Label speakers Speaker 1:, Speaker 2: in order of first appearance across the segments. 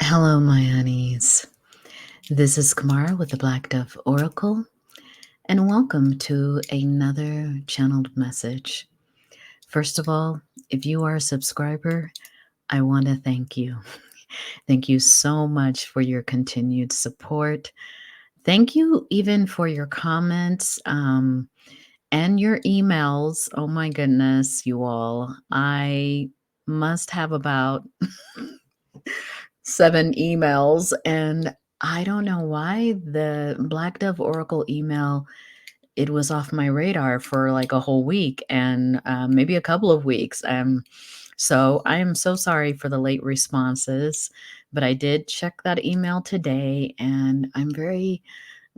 Speaker 1: Hello, my honeys. This is Kamara with the Black Dove Oracle, and welcome to another channeled message. First of all, if you are a subscriber, I want to thank you. Thank you so much for your continued support. Thank you even for your comments and your emails. Oh my goodness, you all. I must have about 7 emails, and I don't know why the Black Dove Oracle email, it was off my radar for like a whole week and maybe a couple of weeks. So I am so sorry for the late responses, but I did check that email today, and I'm very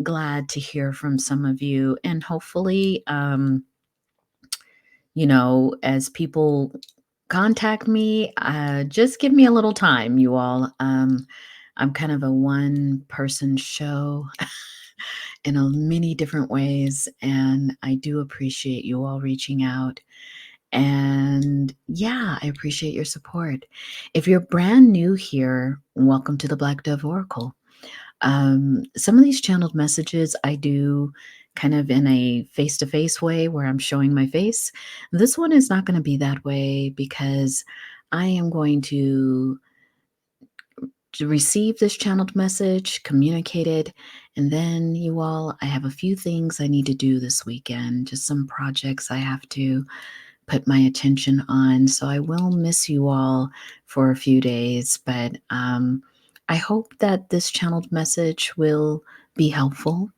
Speaker 1: glad to hear from some of you. And hopefully, as people contact me, just give me a little time, you all. I'm kind of a one-person show in many different ways, and I do appreciate you all reaching out. And yeah, I appreciate your support. If you're brand new here, welcome to the Black Dove Oracle. Some of these channeled messages I do kind of in a face-to-face way where I'm showing my face. This one is not going to be that way because I am going to receive this channeled message, communicate it, and then you all, I have a few things I need to do this weekend, just some projects I have to put my attention on. So I will miss you all for a few days, but I hope that this channeled message will be helpful.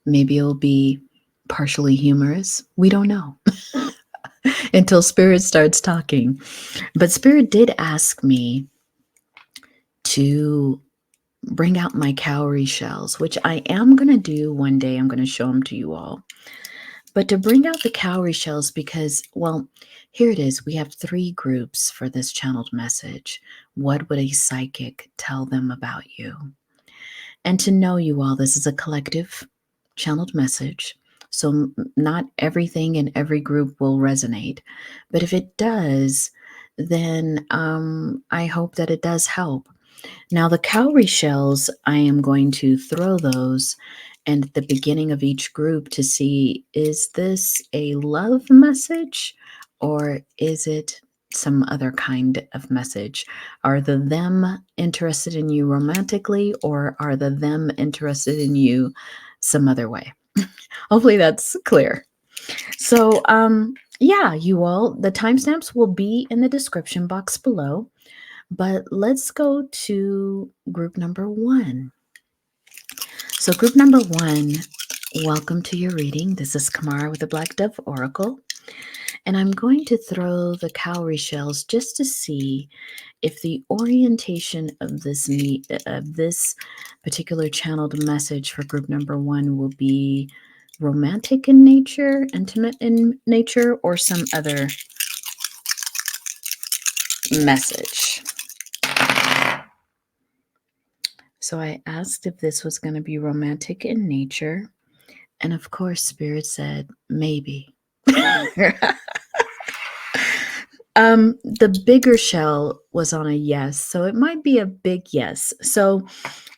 Speaker 1: Maybe it'll be partially humorous. We don't know until Spirit starts talking. But Spirit did ask me to bring out my cowrie shells, which I am going to do one day. I'm going to show them to you all. But to bring out the cowrie shells, because, well, here it is. We have 3 groups for this channeled message. What would a psychic tell them about you? And to know you all, this is a collective channeled message. So not everything in every group will resonate. But if it does, then I hope that it does help. Now, the cowrie shells, I am going to throw those and at the beginning of each group to see, is this a love message or is it some other kind of message? Are the them interested in you romantically, or are the them interested in you some other way? Hopefully that's clear. So, yeah, you all, the timestamps will be in the description box below. But let's go to group number 1. So group number 1, welcome to your reading. This is Kamara with the Black Dove Oracle. And I'm going to throw the cowrie shells just to see if the orientation of this particular channeled message for group number 1 will be romantic in nature, intimate in nature, or some other message. So I asked if this was going to be romantic in nature. And of course, Spirit said, maybe. The bigger shell was on a yes. So it might be a big yes. So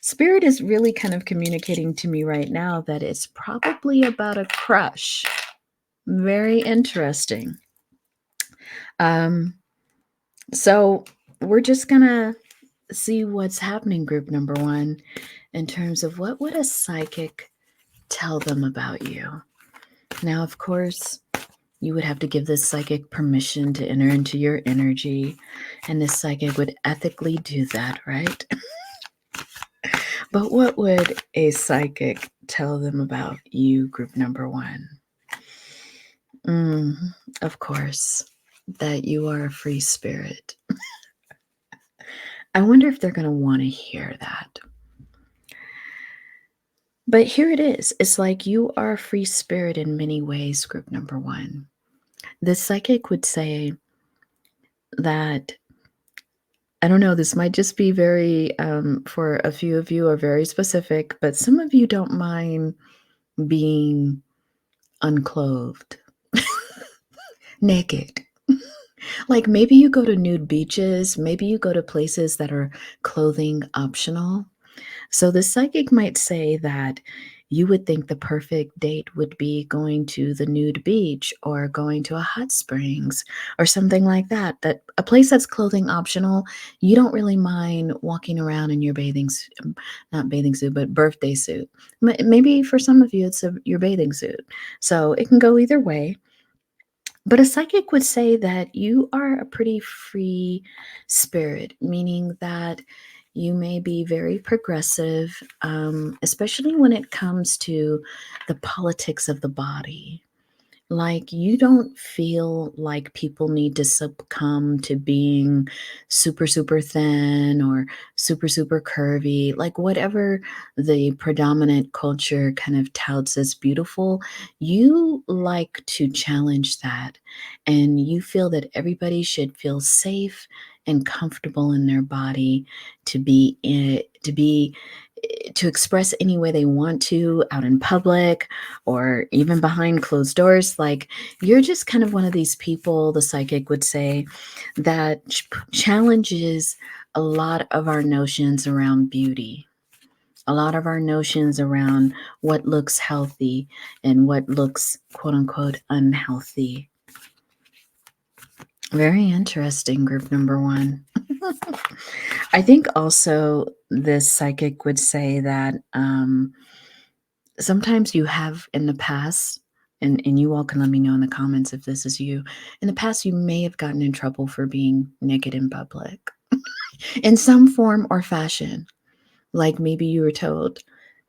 Speaker 1: Spirit is really kind of communicating to me right now that it's probably about a crush. Very interesting. So we're just going to see what's happening, group number 1, in terms of what would a psychic tell them about you. Now, of course, you would have to give this psychic permission to enter into your energy, and this psychic would ethically do that, right? But what would a psychic tell them about you, group number 1? Of course, that you are a free spirit. I wonder if they're going to want to hear that. But here it is. It's like you are a free spirit in many ways, group number 1. The psychic would say that, I don't know, this might just be very, for a few of you, are very specific, but some of you don't mind being unclothed, naked. Like maybe you go to nude beaches, maybe you go to places that are clothing optional. So the psychic might say that you would think the perfect date would be going to the nude beach or going to a hot springs or something like that. That a place that's clothing optional, you don't really mind walking around in your not bathing suit, but birthday suit. Maybe for some of you, it's your bathing suit. So it can go either way. But a psychic would say that you are a pretty free spirit, meaning that you may be very progressive, especially when it comes to the politics of the body. Like, you don't feel like people need to succumb to being super, super thin or super, super curvy. Like, whatever the predominant culture kind of touts as beautiful, you like to challenge that. And you feel that everybody should feel safe and comfortable in their body to express any way they want to out in public or even behind closed doors. Like, you're just kind of one of these people, the psychic would say, that challenges a lot of our notions around beauty, a lot of our notions around what looks healthy and what looks quote unquote unhealthy. Very interesting, group number one. I think also this psychic would say that sometimes you have in the past, and you all can let me know in the comments if this is you. In the past, you may have gotten in trouble for being naked in public in some form or fashion. Like maybe you were told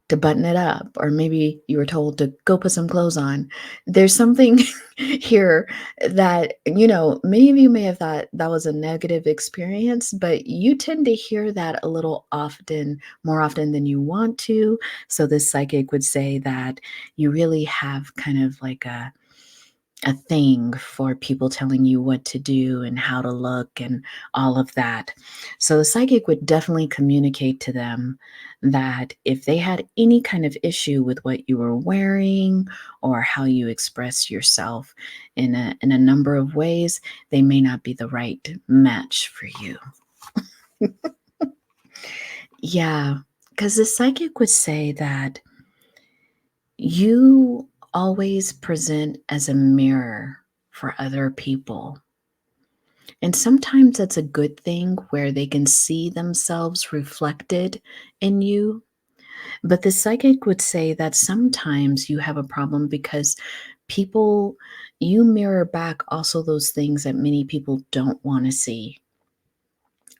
Speaker 1: to button it up, or maybe you were told to go put some clothes on. There's something here that, many of you may have thought that was a negative experience, but you tend to hear that a little often, more often than you want to. So this psychic would say that you really have kind of like a thing for people telling you what to do and how to look and all of that. So the psychic would definitely communicate to them that if they had any kind of issue with what you were wearing or how you express yourself in a number of ways, they may not be the right match for you. Yeah, because the psychic would say that you always present as a mirror for other people. And sometimes that's a good thing where they can see themselves reflected in you. But the psychic would say that sometimes you have a problem because people, you mirror back also those things that many people don't want to see,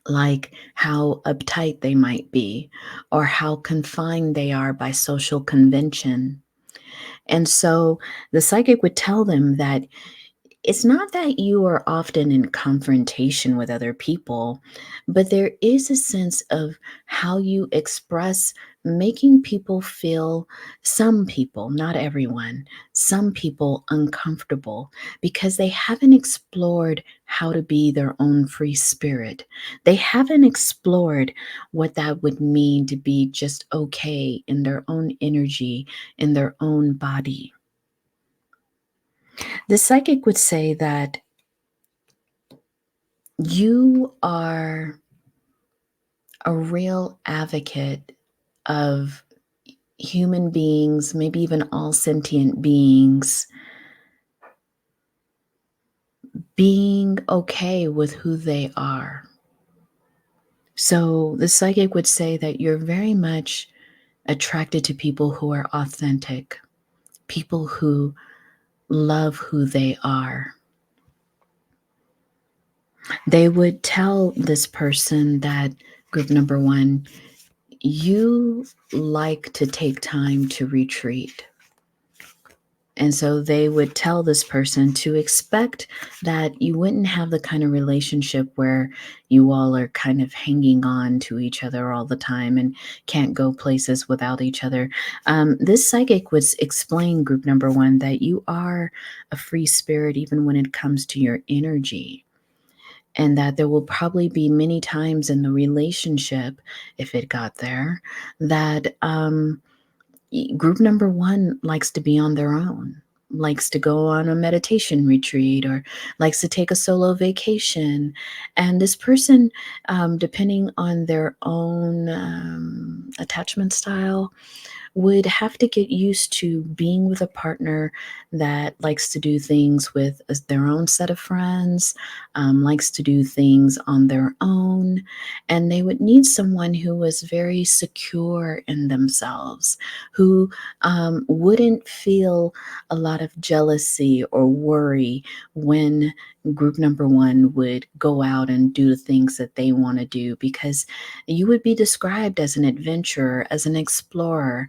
Speaker 1: like how uptight they might be or how confined they are by social convention. And so the psychic would tell them that it's not that you are often in confrontation with other people, but there is a sense of how you express making people feel, some people, not everyone, some people uncomfortable because they haven't explored how to be their own free spirit. They haven't explored what that would mean to be just okay in their own energy, in their own body. The psychic would say that you are a real advocate of human beings, maybe even all sentient beings, being okay with who they are. So the psychic would say that you're very much attracted to people who are authentic, people who love who they are. They would tell this person that, group number one, you like to take time to retreat. And so they would tell this person to expect that you wouldn't have the kind of relationship where you all are kind of hanging on to each other all the time and can't go places without each other. This psychic would explain, group number one, that you are a free spirit even when it comes to your energy. And that there will probably be many times in the relationship, if it got there, that group number one likes to be on their own. likes to go on a meditation retreat or likes to take a solo vacation. And this person, depending on their own attachment style, would have to get used to being with a partner that likes to do things with their own set of friends, likes to do things on their own, and they would need someone who was very secure in themselves, who wouldn't feel a lot of jealousy or worry when group number one would go out and do the things that they want to do, because you would be described as an adventurer, as an explorer.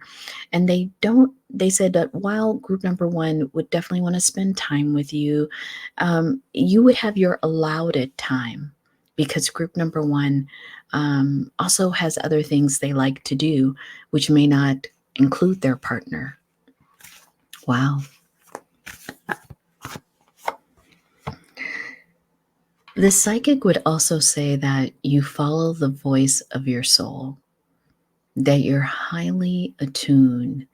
Speaker 1: And they said that while group number one would definitely want to spend time with you, you would have your allowed it time, because group number one also has other things they like to do, which may not include their partner. Wow. The psychic would also say that you follow the voice of your soul, that you're highly attuned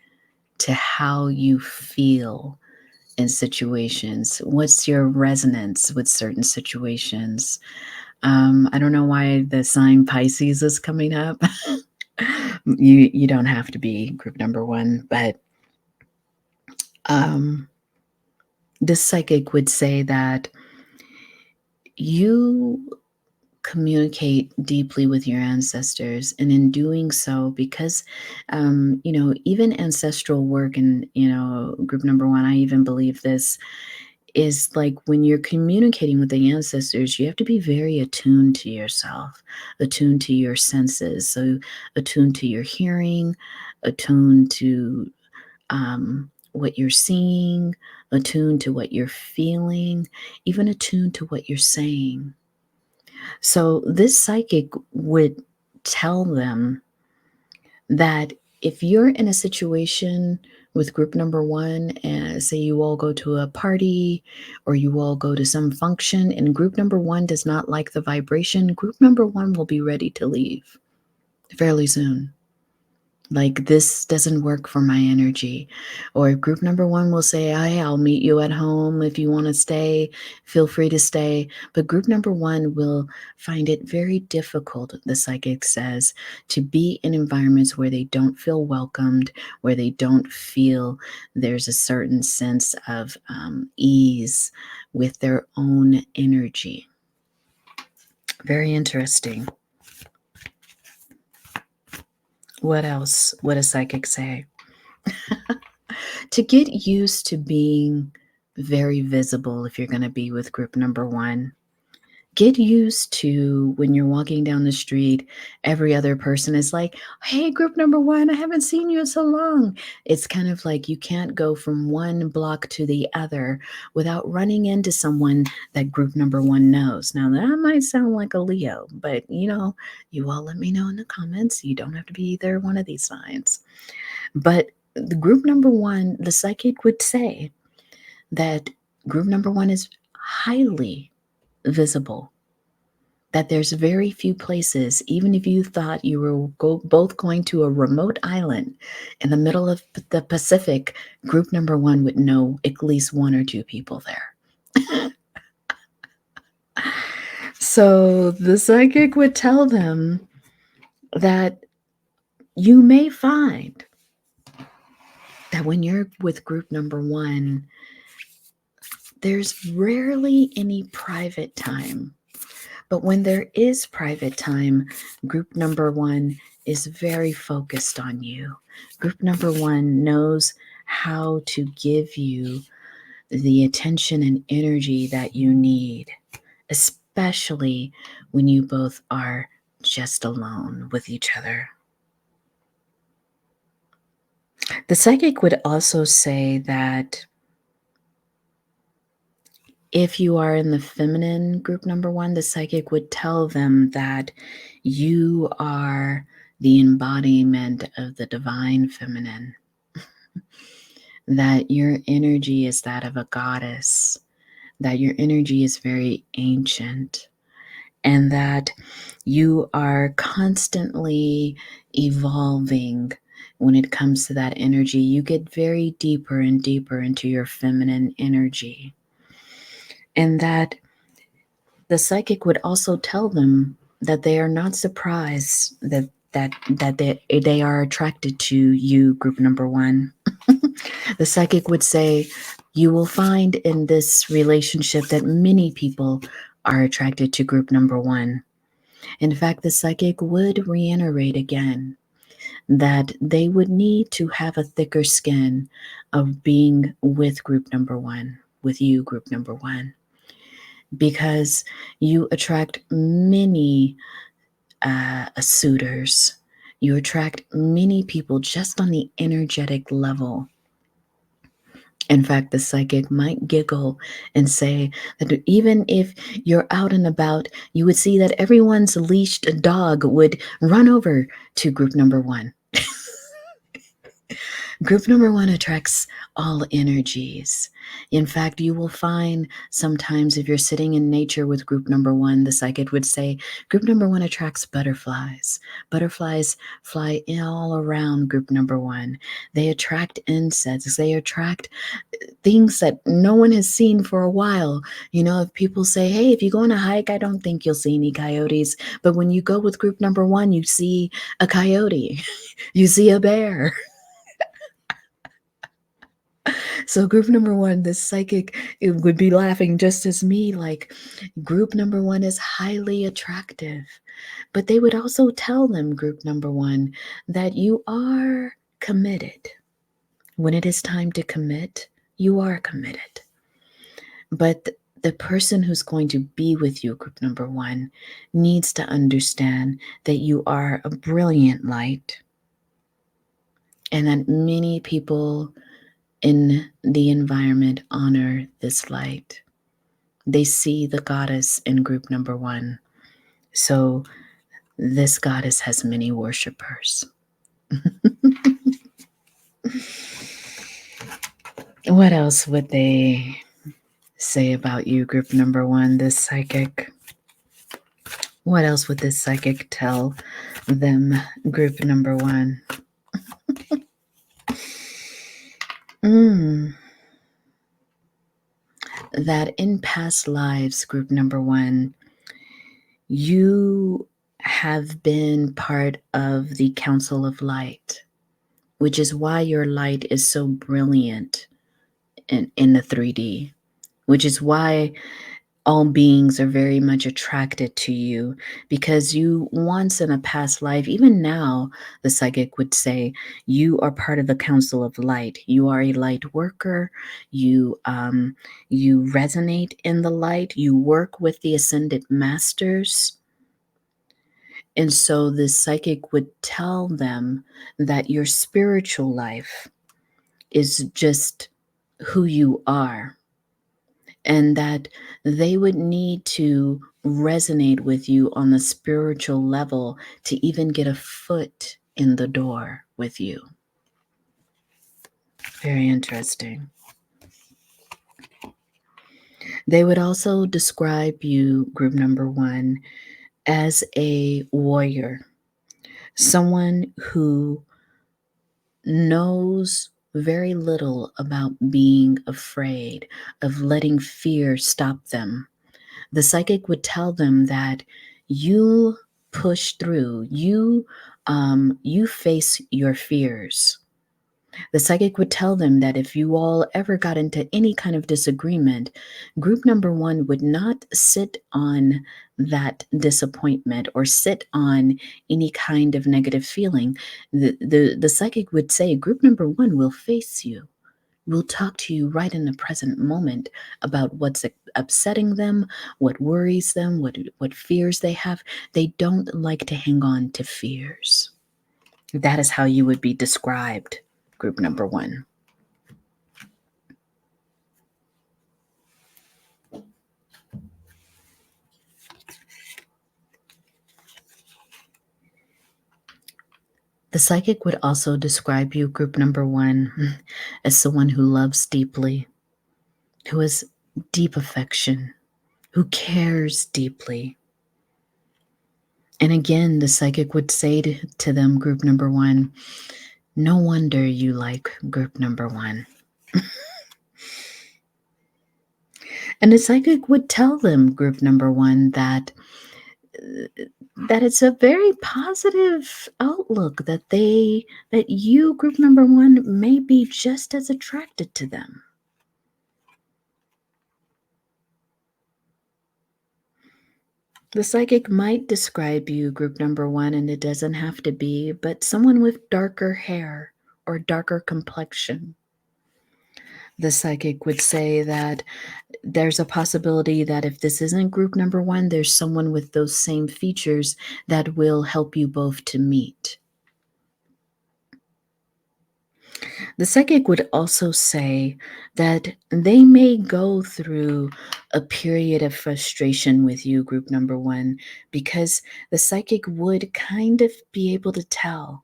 Speaker 1: to how you feel in situations. What's your resonance with certain situations? I don't know why the sign Pisces is coming up. You don't have to be group number one, but this psychic would say that you communicate deeply with your ancestors, and in doing so, because even ancestral work, and group number one, I even believe this is like when you're communicating with the ancestors, you have to be very attuned to yourself, attuned to your senses. So, attuned to your hearing, attuned to what you're seeing, attuned to what you're feeling, even attuned to what you're saying. So, this psychic would tell them that if you're in a situation with group number one, and say you all go to a party or you all go to some function, and group number one does not like the vibration, group number one will be ready to leave fairly soon. Like, this doesn't work for my energy. Or group number one will say, hey, I'll meet you at home. If you want to stay, feel free to stay. But group number one will find it very difficult, the psychic says, to be in environments where they don't feel welcomed, where they don't feel there's a certain sense of ease with their own energy. Very interesting. What else would a psychic say? To get used to being very visible if you're going to be with group number one. Get used to when you're walking down the street, every other person is like, hey, group number one, I haven't seen you in so long. It's kind of like you can't go from one block to the other without running into someone that group number one knows. Now, that might sound like a Leo, but you all let me know in the comments. You don't have to be either one of these signs. But the group number one, the psychic would say that group number one is highly visible, that there's very few places, even if you thought you were both going to a remote island in the middle of the Pacific, group number one would know at least one or two people there. So the psychic would tell them that you may find that when you're with group number one, there's rarely any private time. But when there is private time, group number one is very focused on you. Group number one knows how to give you the attention and energy that you need, especially when you both are just alone with each other. The psychic would also say that if you are in the feminine group number one, the psychic would tell them that you are the embodiment of the divine feminine, that your energy is that of a goddess, that your energy is very ancient, and that you are constantly evolving when it comes to that energy. You get very deeper and deeper into your feminine energy. And that the psychic would also tell them that they are not surprised that they are attracted to you, group number one. The psychic would say, you will find in this relationship that many people are attracted to group number one. In fact, the psychic would reiterate again that they would need to have a thicker skin of being with group number one, with you, group number one, because you attract many suitors. You attract many people just on the energetic level. In fact, the psychic might giggle and say that even if you're out and about, you would see that everyone's leashed dog would run over to group number one. Group number one attracts all energies. In fact, you will find sometimes if you're sitting in nature with group number one, the psychic would say, group number one attracts butterflies. Butterflies fly all around group number one. They attract insects. They attract things that no one has seen for a while. You know, if people say, hey, if you go on a hike, I don't think you'll see any coyotes. But when you go with group number one, you see a coyote, you see a bear. So group number one, this psychic, it would be laughing just as me, like group number one is highly attractive. But they would also tell them, group number one, that you are committed. When it is time to commit, you are committed. But the person who's going to be with you, group number one, needs to understand that you are a brilliant light and that many people in the environment honor this light. They see the goddess in group number one. So this goddess has many worshipers. What else would they say about you, group number one, this psychic? What else would this psychic tell them, group number one? That in past lives, group number one, you have been part of the Council of Light, which is why your light is so brilliant in the 3D, which is why all beings are very much attracted to you, because you once in a past life, even now, the psychic would say, you are part of the Council of Light. You are a light worker. You resonate in the light. You work with the ascended masters. And so the psychic would tell them that your spiritual life is just who you are, and that they would need to resonate with you on the spiritual level to even get a foot in the door with you. Very interesting. They would also describe you, group number one, as a warrior, someone who knows very little about being afraid, of letting fear stop them. The psychic would tell them that you push through, you face your fears. The psychic would tell them that if you all ever got into any kind of disagreement, group number one would not sit on that disappointment or sit on any kind of negative feeling. The psychic would say, group number one will face you. We'll talk to you right in the present moment about what's upsetting them, what worries them, what fears they have. They don't like to hang on to fears. That is how you would be described, group number one. The psychic would also describe you, group number one, as someone who loves deeply, who has deep affection, who cares deeply. And again, the psychic would say to them, group number one, No wonder you like group number one. And the psychic would tell them, group number one, that it's a very positive outlook, that you, group number one, may be just as attracted to them. The psychic might describe you, group number one, and it doesn't have to be, but someone with darker hair or darker complexion. The psychic would say that there's a possibility that if this isn't group number one, there's someone with those same features that will help you both to meet. The psychic would also say that they may go through a period of frustration with you, group number one, because the psychic would kind of be able to tell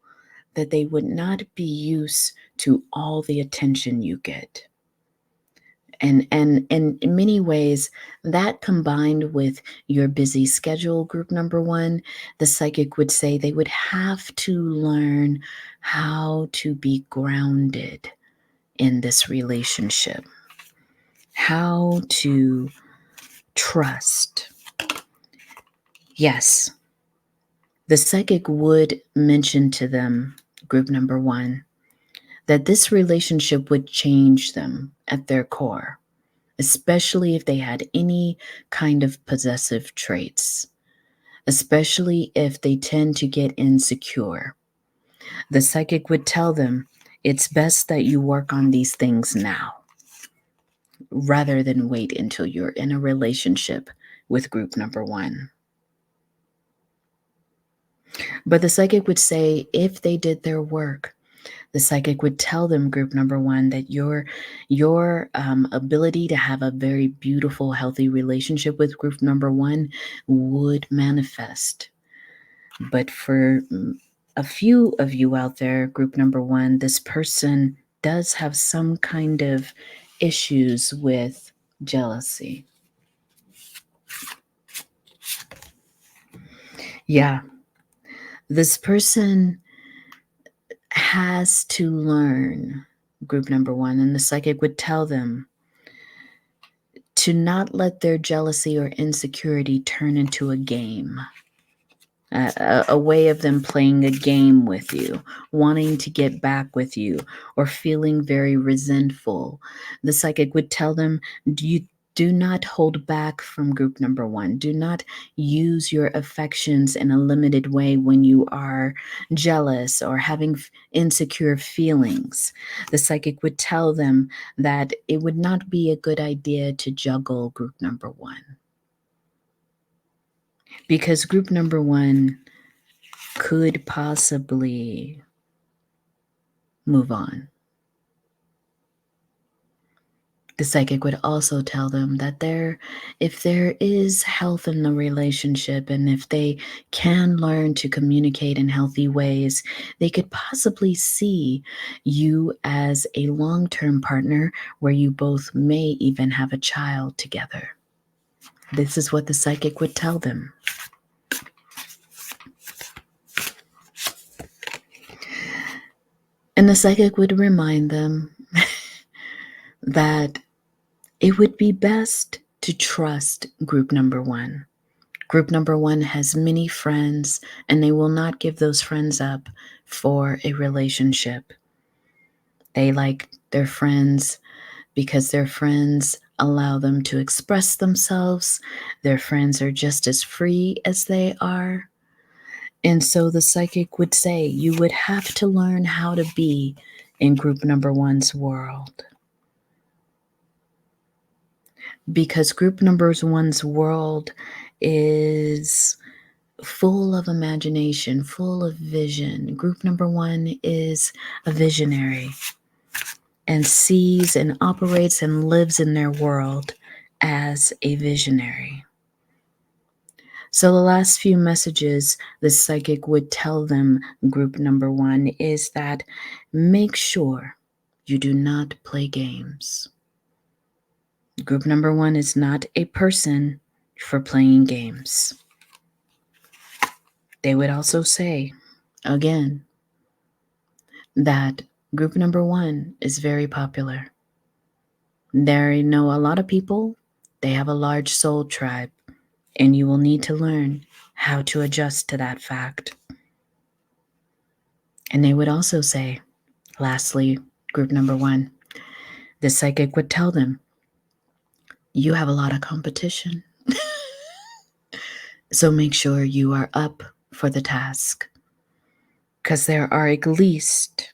Speaker 1: that they would not be used to all the attention you get. And in many ways, that combined with your busy schedule, group number one, the psychic would say they would have to learn how to be grounded in this relationship, how to trust. Yes, the psychic would mention to them, group number one, that this relationship would change them at their core, especially if they had any kind of possessive traits, especially if they tend to get insecure. The psychic would tell them it's best that you work on these things now rather than wait until you're in a relationship with group number one. But the psychic would say if they did their work, the psychic would tell them, group number one, that your ability to have a very beautiful, healthy relationship with group number one would manifest. But for a few of you out there, group number one, this person does have some kind of issues with jealousy. Yeah, this person has to learn, group number one, and the psychic would tell them to not let their jealousy or insecurity turn into a game, a way of them playing a game with you, wanting to get back with you, or feeling very resentful. The psychic would tell them, you do not hold back from group number one. Do not use your affections in a limited way when you are jealous or having insecure feelings. The psychic would tell them that it would not be a good idea to juggle group number one, because group number one could possibly move on. The psychic would also tell them that if there is health in the relationship and if they can learn to communicate in healthy ways, they could possibly see you as a long-term partner where you both may even have a child together. This is what the psychic would tell them. And the psychic would remind them that it would be best to trust group number one. Group number one has many friends, and they will not give those friends up for a relationship. They like their friends because their friends allow them to express themselves. Their friends are just as free as they are. And so the psychic would say you would have to learn how to be in group number one's world. Because group number one's world is full of imagination, full of vision. Group number one is a visionary and sees and operates and lives in their world as a visionary. So the last few messages the psychic would tell them, group number one, is that make sure you do not play games. Group number one is not a person for playing games. They would also say, again, that group number 1 is very popular. There know a lot of people, they have a large soul tribe, and you will need to learn how to adjust to that fact. And they would also say, lastly, group number 1, the psychic would tell them, you have a lot of competition. So make sure you are up for the task, because there are at least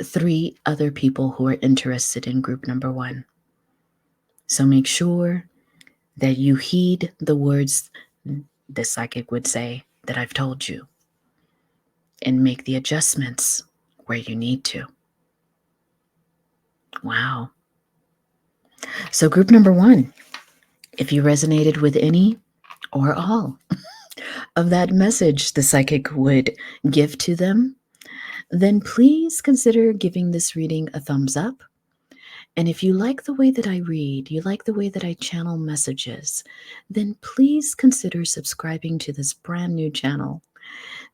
Speaker 1: 3 other people who are interested in group number 1. So make sure that you heed the words the psychic would say that I've told you and make the adjustments where you need to. Wow. So, group number 1, if you resonated with any or all of that message the psychic would give to them, then please consider giving this reading a thumbs up. And if you like the way that I read, you like the way that I channel messages, then please consider subscribing to this brand new channel,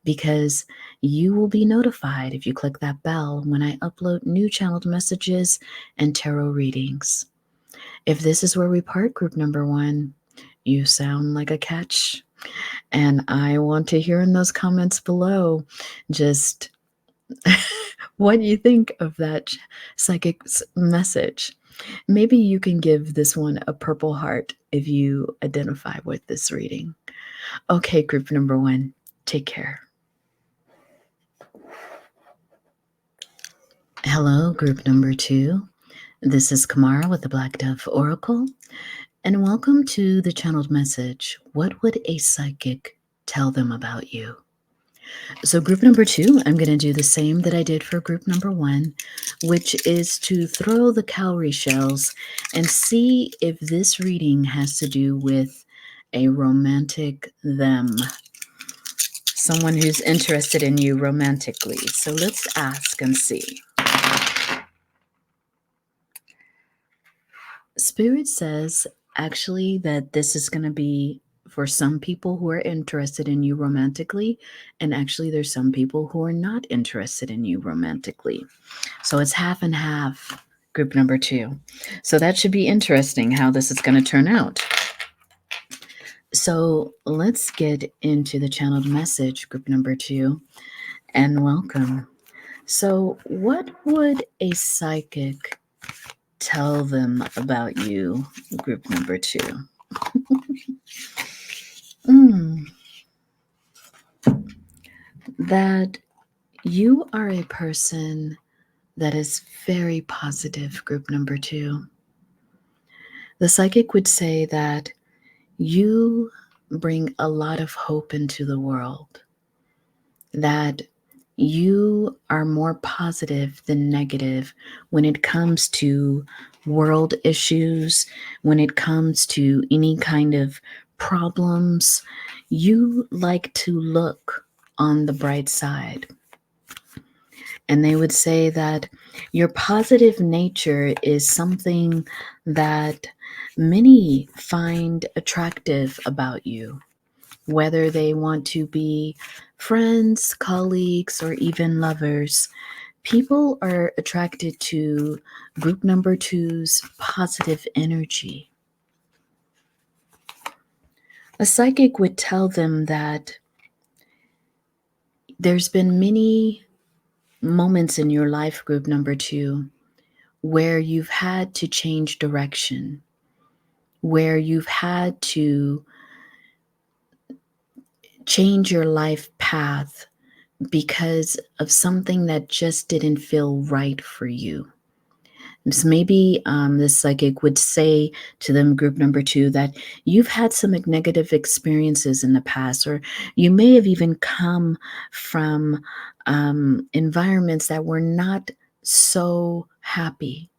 Speaker 1: because you will be notified if you click that bell when I upload new channeled messages and tarot readings. If this is where we part, group number 1, you sound like a catch. And I want to hear in those comments below just what you think of that psychic's message. Maybe you can give this one a purple heart if you identify with this reading. Okay, group number 1, take care. Hello, group number 2. This is Kamara with the Black Dove Oracle, and welcome to the channeled message, What Would a Psychic Tell Them About You? So group number 2, I'm going to do the same that I did for group number 1, which is to throw the cowrie shells and see if this reading has to do with a romantic them, someone who's interested in you romantically. So let's ask and see. Spirit says actually that this is going to be for some people who are interested in you romantically, and actually there's some people who are not interested in you romantically. So it's half and half, group number 2. So that should be interesting how this is going to turn out. So let's get into the channeled message, group number 2, and welcome. So what would a psychic tell them about you, group number 2? That you are a person that is very positive, group number 2. The psychic would say that you bring a lot of hope into the world, that you are more positive than negative when it comes to world issues, when it comes to any kind of problems. You like to look on the bright side. And they would say that your positive nature is something that many find attractive about you, whether they want to be friends, colleagues, or even lovers. People are attracted to group number 2's positive energy. A psychic would tell them that there's been many moments in your life, group number 2, where you've had to change direction, where you've had to change your life path because of something that just didn't feel right for you. So maybe this psychic would say to them, group number 2, that you've had some negative experiences in the past, or you may have even come from environments that were not so happy.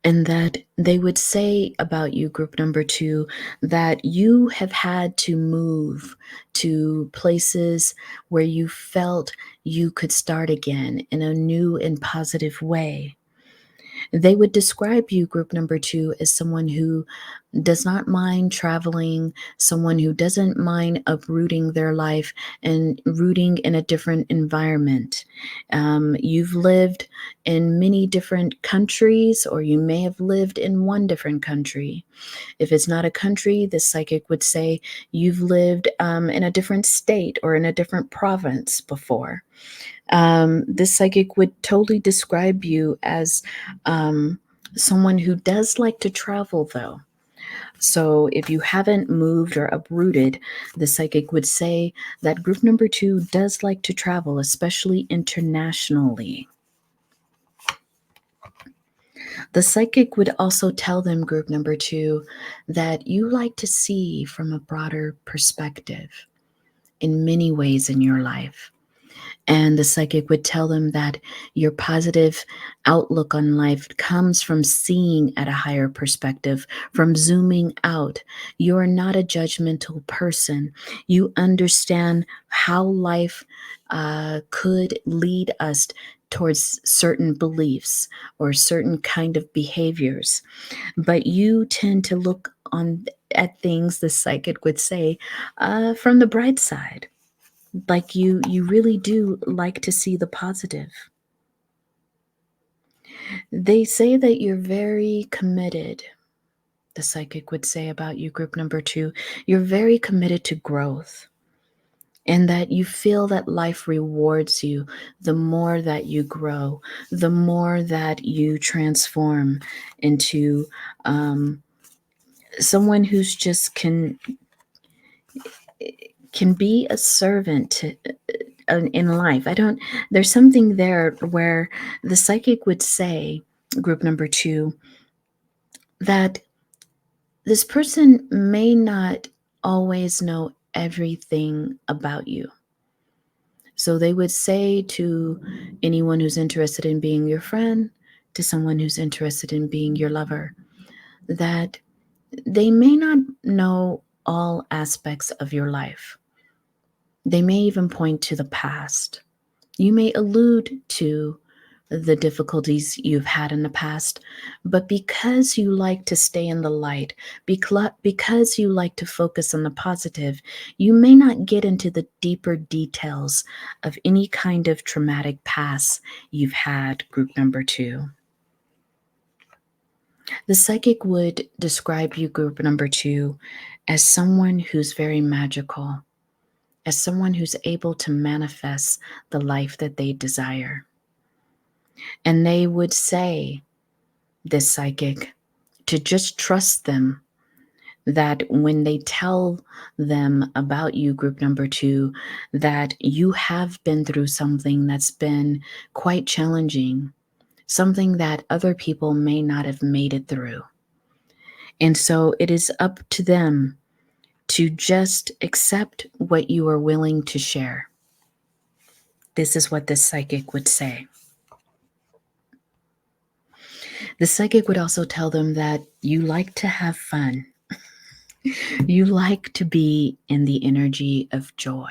Speaker 1: And that they would say about you, group number 2, that you have had to move to places where you felt you could start again in a new and positive way. They would describe you, group number 2, as someone who does not mind traveling, someone who doesn't mind uprooting their life and rooting in a different environment. You've lived in many different countries, or you may have lived in one different country. If it's not a country, the psychic would say you've lived in a different state or in a different province before. This psychic would totally describe you as someone who does like to travel, though. So if you haven't moved or uprooted, the psychic would say that group number 2 does like to travel, especially internationally. The psychic would also tell them, group number 2, that you like to see from a broader perspective in many ways in your life. And the psychic would tell them that your positive outlook on life comes from seeing at a higher perspective, from zooming out. You're not a judgmental person. You understand how life could lead us towards certain beliefs or certain kind of behaviors. But you tend to look on at things, the psychic would say, from the bright side. Like you really do like to see the positive. They say that you're very committed. The psychic would say about you, group number 2, you're very committed to growth, and that you feel that life rewards you the more that you grow, the more that you transform into someone who's just can be a servant to, in life. There's something there where the psychic would say, group number 2, that this person may not always know everything about you. So they would say to anyone who's interested in being your friend, to someone who's interested in being your lover, that they may not know all aspects of your life. They may even point to the past. You may allude to the difficulties you've had in the past, but because you like to stay in the light, because you like to focus on the positive, you may not get into the deeper details of any kind of traumatic past you've had, group number 2. The psychic would describe you, group number 2, as someone who's very magical, as someone who's able to manifest the life that they desire. And they would say, this psychic, to just trust them, that when they tell them about you, group number 2, that you have been through something that's been quite challenging, something that other people may not have made it through. And so it is up to them to just accept what you are willing to share. This is what this psychic would say. The psychic would also tell them that you like to have fun. You like to be in the energy of joy.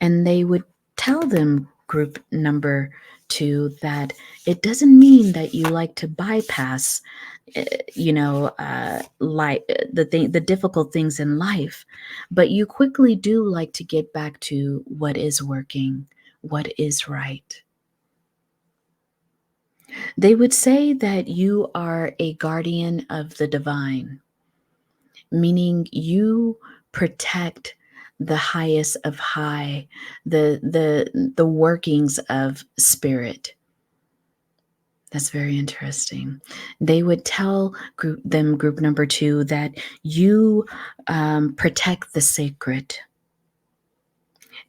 Speaker 1: And they would tell them, group number 2, that it doesn't mean that you like to bypass, the difficult things in life, but you quickly do like to get back to what is working, what is right. They would say that you are a guardian of the divine, meaning you protect the highest of high, the workings of spirit. That's very interesting. They would tell group number 2, that you protect the sacred,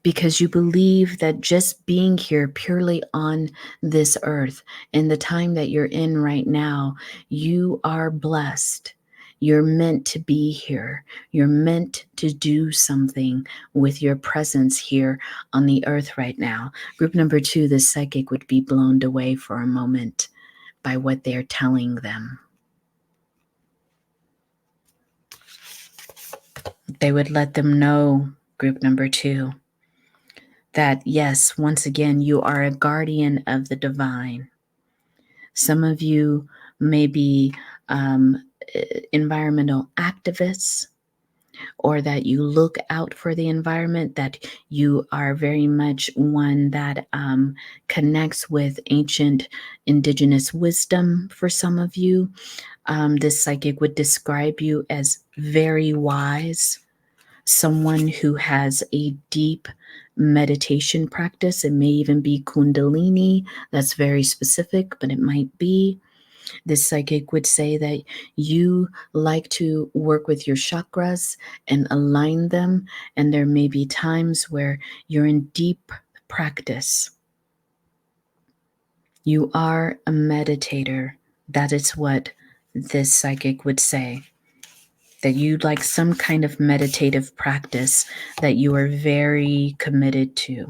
Speaker 1: because you believe that just being here purely on this earth, in the time that you're in right now, you are blessed. You're meant to be here. You're meant to do something with your presence here on the earth right now. Group number 2, the psychic would be blown away for a moment by what they're telling them. They would let them know, group number 2, that yes, once again, you are a guardian of the divine. Some of you may be environmental activists, or that you look out for the environment, that you are very much one that connects with ancient indigenous wisdom for some of you. This psychic would describe you as very wise, someone who has a deep meditation practice. It may even be Kundalini. That's very specific, but it might be. This psychic would say that you like to work with your chakras and align them, and there may be times where you're in deep practice. You are a meditator. That is what this psychic would say. That you'd like some kind of meditative practice that you are very committed to.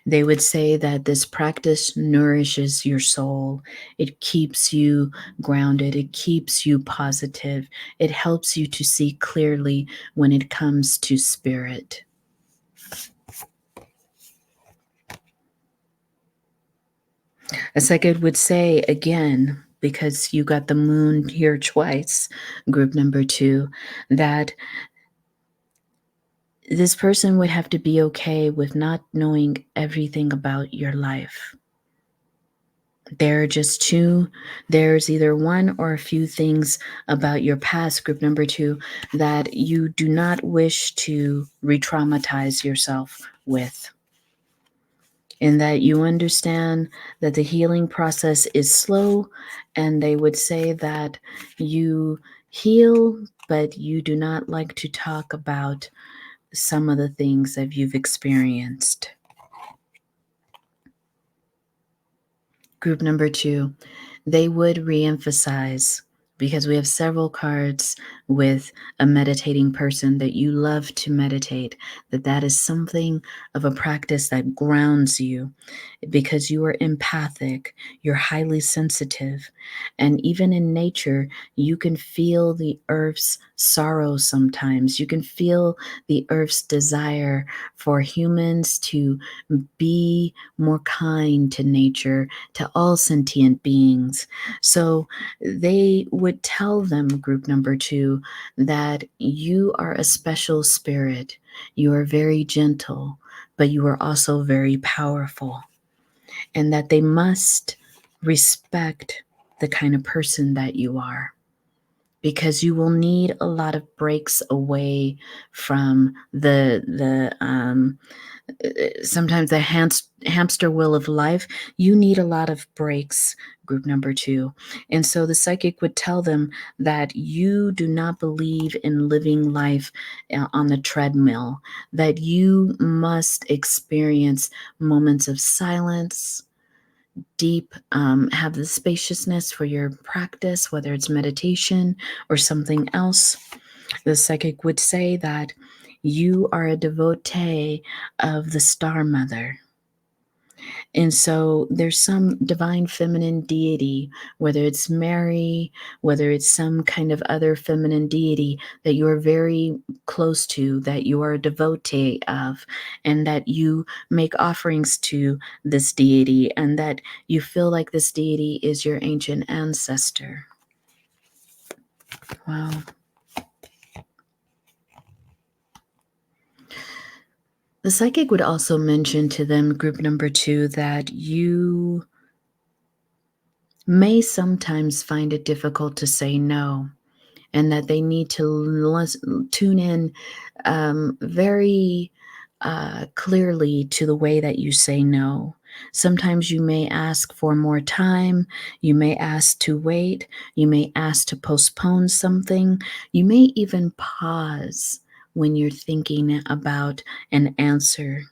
Speaker 1: They would say that this practice nourishes your soul. It keeps you grounded. It keeps you positive. It helps you to see clearly when it comes to spirit. A psychic would say again, because you got the moon here twice, group number 2, that this person would have to be okay with not knowing everything about your life. There's either one or a few things about your past, group number 2, that you do not wish to re-traumatize yourself with. And that you understand that the healing process is slow, and they would say that you heal, but you do not like to talk about some of the things that you've experienced. Group number 2, they would reemphasize, because we have several cards with a meditating person that you love to meditate, that is something of a practice that grounds you, because you are empathic, you're highly sensitive, and even in nature, you can feel the earth's sorrow sometimes. You can feel the earth's desire for humans to be more kind to nature, to all sentient beings. So they would tell them, group number 2, that you are a special spirit. You are very gentle, but you are also very powerful, and that they must respect the kind of person that you are, because you will need a lot of breaks away from sometimes the hamster wheel of life. You need a lot of breaks, group number 2. And so the psychic would tell them that you do not believe in living life on the treadmill, that you must experience moments of silence, deep, have the spaciousness for your practice, whether it's meditation or something else. The psychic would say that you are a devotee of the Star Mother. And so there's some divine feminine deity, whether it's Meri, whether it's some kind of other feminine deity that you are very close to, that you are a devotee of, and that you make offerings to this deity, and that you feel like this deity is your ancient ancestor. Wow. The psychic would also mention to them, group number 2, that you may sometimes find it difficult to say no, and that they need to tune in very clearly to the way that you say no. Sometimes you may ask for more time. You may ask to wait. You may ask to postpone something. You may even pause when you're thinking about an answer.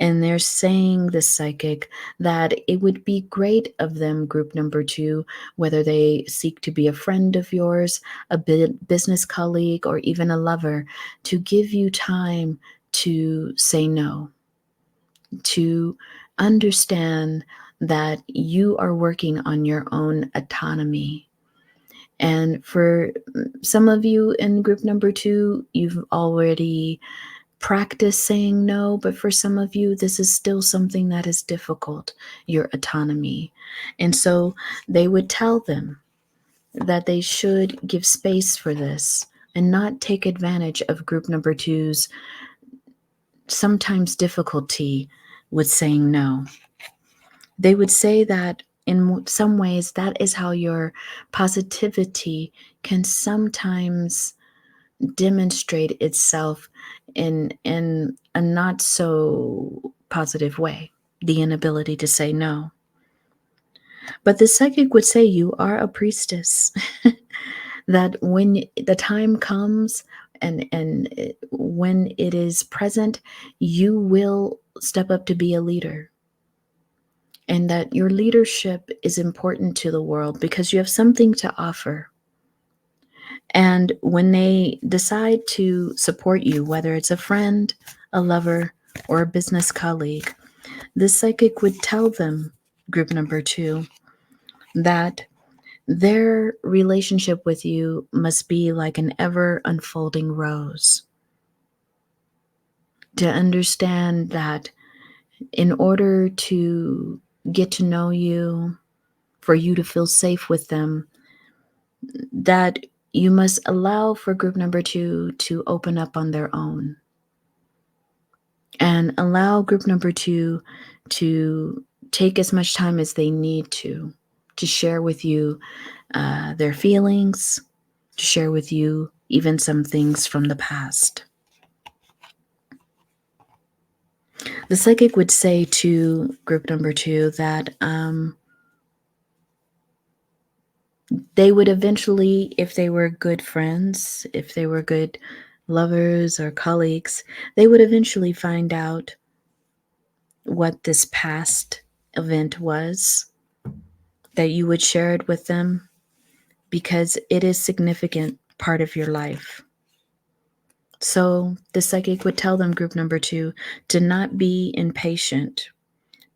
Speaker 1: And they're saying, the psychic, that it would be great of them, group number 2, whether they seek to be a friend of yours, a business colleague, or even a lover, to give you time to say no, to understand that you are working on your own autonomy. And for some of you in group number 2, you've already practice saying no, but for some of you, this is still something that is difficult, your autonomy. And so they would tell them that they should give space for this and not take advantage of group number two's sometimes difficulty with saying no. They would say that in some ways, that is how your positivity can sometimes demonstrate itself in a not so positive way, the inability to say no. But the psychic would say you are a priestess. That when the time comes and when it is present, you will step up to be a leader, and that your leadership is important to the world because you have something to offer. And when they decide to support you, whether it's a friend, a lover, or a business colleague, the psychic would tell them, group number two, that their relationship with you must be like an ever unfolding rose. To understand that in order to get to know you, for you to feel safe with them, that you must allow for group number two to open up on their own and allow group number two to take as much time as they need to share with you their feelings, to share with you even some things from the past. The psychic would say to group number two that they would eventually, if they were good friends, if they were good lovers or colleagues, they would eventually find out what this past event was, that you would share it with them because it is significant part of your life. So the psychic would tell them, group number two, to not be impatient,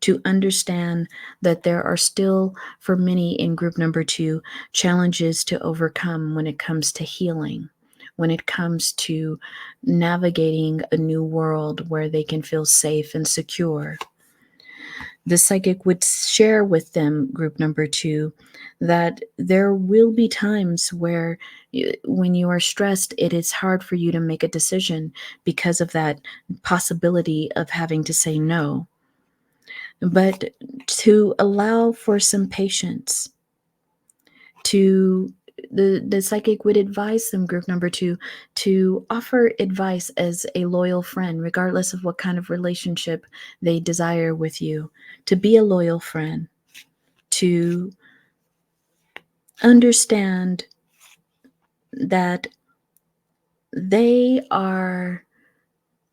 Speaker 1: to understand that there are still, for many in group number two, challenges to overcome when it comes to healing, when it comes to navigating a new world where they can feel safe and secure. The psychic would share with them, group number two, that there will be times where when you are stressed, it is hard for you to make a decision because of that possibility of having to say no. But to allow for some patience, to the psychic would advise them, group number two, to offer advice as a loyal friend, regardless of what kind of relationship they desire with you, to be a loyal friend, to understand that they are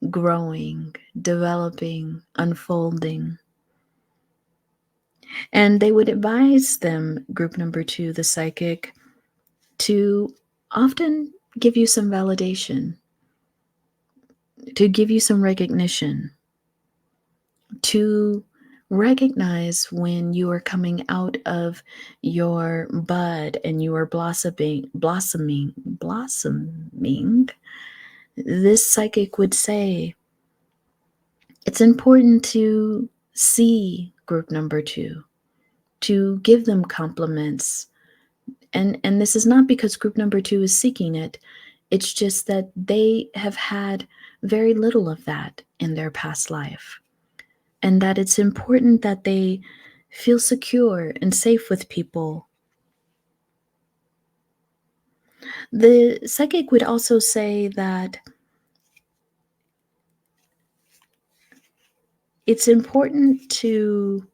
Speaker 1: growing, developing, unfolding. And they would advise them, group number two, the psychic, to often give you some validation, to give you some recognition, to recognize when you are coming out of your bud and you are blossoming. This psychic would say it's important to see group number two, to give them compliments. And this is not because group number two is seeking it. It's just that they have had very little of that in their past life. And that it's important that they feel secure and safe with people. The psychic would also say that it's important to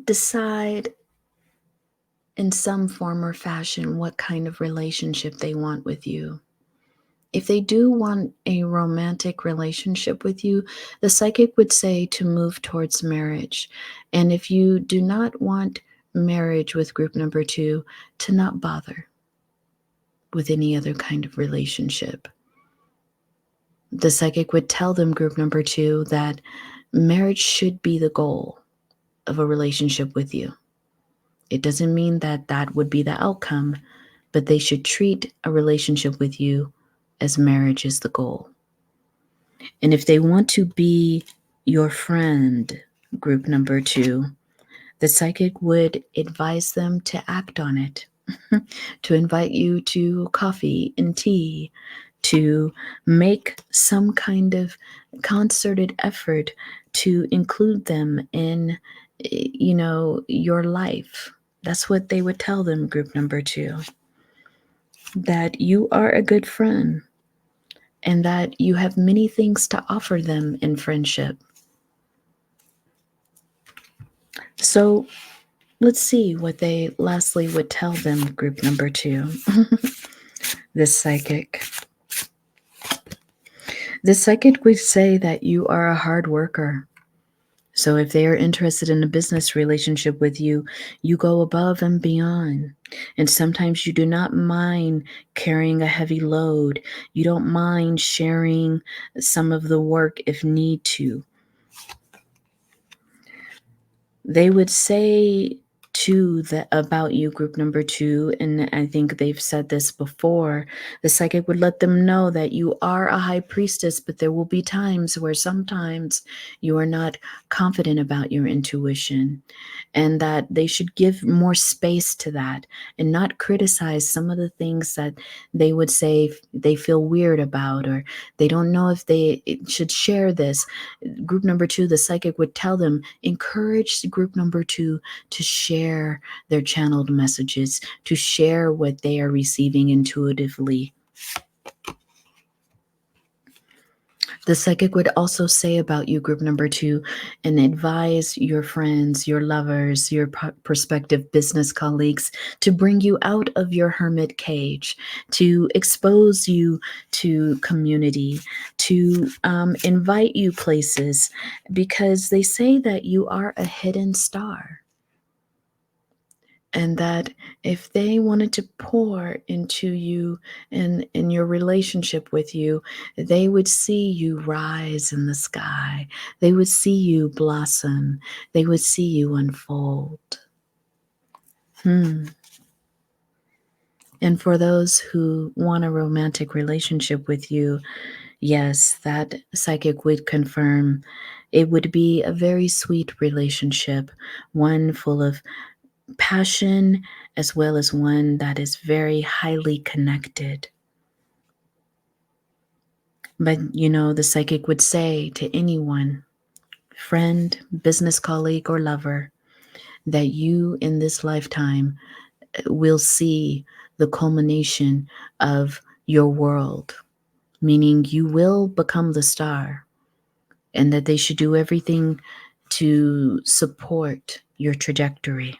Speaker 1: decide in some form or fashion what kind of relationship they want with you. If they do want a romantic relationship with you, the psychic would say to move towards marriage. And if you do not want marriage with group number two, to not bother with any other kind of relationship. The psychic would tell them, group number two, that marriage should be the goal of a relationship with you. It doesn't mean that that would be the outcome, but they should treat a relationship with you as marriage is the goal. And if they want to be your friend, group number 2, the psychic would advise them to act on it, to invite you to coffee and tea, to make some kind of concerted effort to include them in, your life. That's what they would tell them, group number 2, that you are a good friend and that you have many things to offer them in friendship. So let's see what they lastly would tell them, group number 2. This psychic. The psychic would say that you are a hard worker. So if they are interested in a business relationship with you, you go above and beyond. And sometimes you do not mind carrying a heavy load. You don't mind sharing some of the work if need to. They would say too that about you, group number 2, and I think they've said this before, the psychic would let them know that you are a high priestess, but there will be times where sometimes you are not confident about your intuition, and that they should give more space to that and not criticize some of the things that they would say they feel weird about, or they don't know if they should share this. Group number 2, the psychic would tell them, encourage group number 2 to share their channeled messages, to share what they are receiving intuitively. The psychic would also say about you, group number 2, and advise your friends, your lovers, your prospective business colleagues to bring you out of your hermit cage, to expose you to community, to invite you places, because they say that you are a hidden star. And that if they wanted to pour into you and in your relationship with you, they would see you rise in the sky. They would see you blossom. They would see you unfold. And for those who want a romantic relationship with you, yes, that psychic would confirm it would be a very sweet relationship, one full of passion, as well as one that is very highly connected. But, the psychic would say to anyone, friend, business colleague, or lover, that you in this lifetime will see the culmination of your world, meaning you will become the star, and that they should do everything to support your trajectory.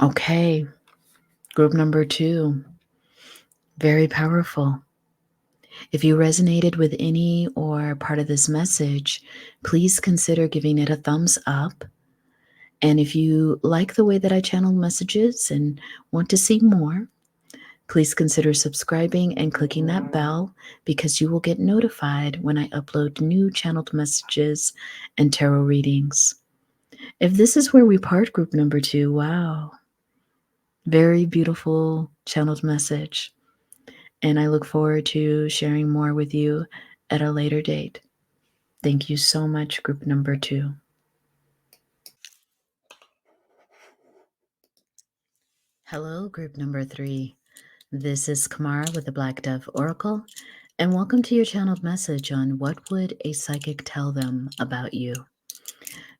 Speaker 1: Okay, group number 2, very powerful. If you resonated with any or part of this message, please consider giving it a thumbs up. And if you like the way that I channel messages and want to see more, please consider subscribing and clicking that bell, because you will get notified when I upload new channeled messages and tarot readings. If this is where we part, group number 2, wow. Very beautiful channeled message. And I look forward to sharing more with you at a later date. Thank you so much, group number 2. Hello, group number 3. This is Kamara with the Black Dove Oracle, and welcome to your channeled message on what would a psychic tell them about you.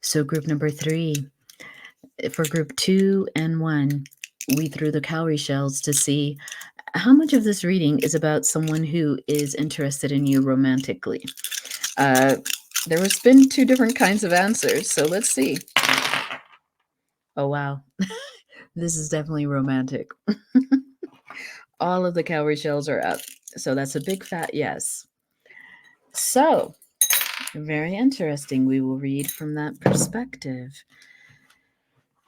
Speaker 1: So group number 3, for group 2 and 1, we threw the cowrie shells to see how much of this reading is about someone who is interested in you romantically. There has been 2 different kinds of answers, so let's see. Oh, wow. This is definitely romantic. All of the cowrie shells are up, so that's a big fat yes. So, very interesting. We will read from that perspective.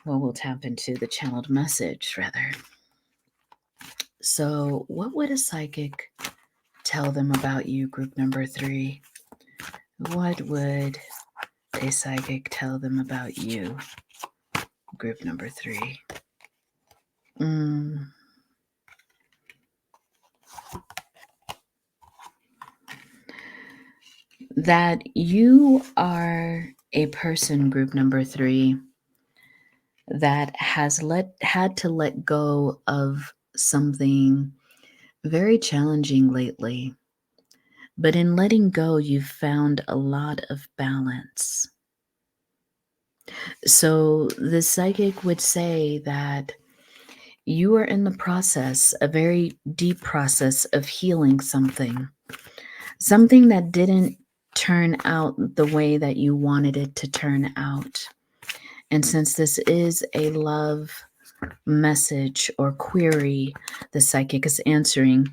Speaker 1: Well, we'll tap into the channeled message, rather. So, what would a psychic tell them about you, group number 3? What would a psychic tell them about you, group number 3. Mm. That you are a person, group number 3, that has had to let go of something very challenging lately. But in letting go, you've found a lot of balance. So the psychic would say that you are in the process, a very deep process of healing something that didn't turn out the way that you wanted it to turn out. And since this is a love message or query the psychic is answering,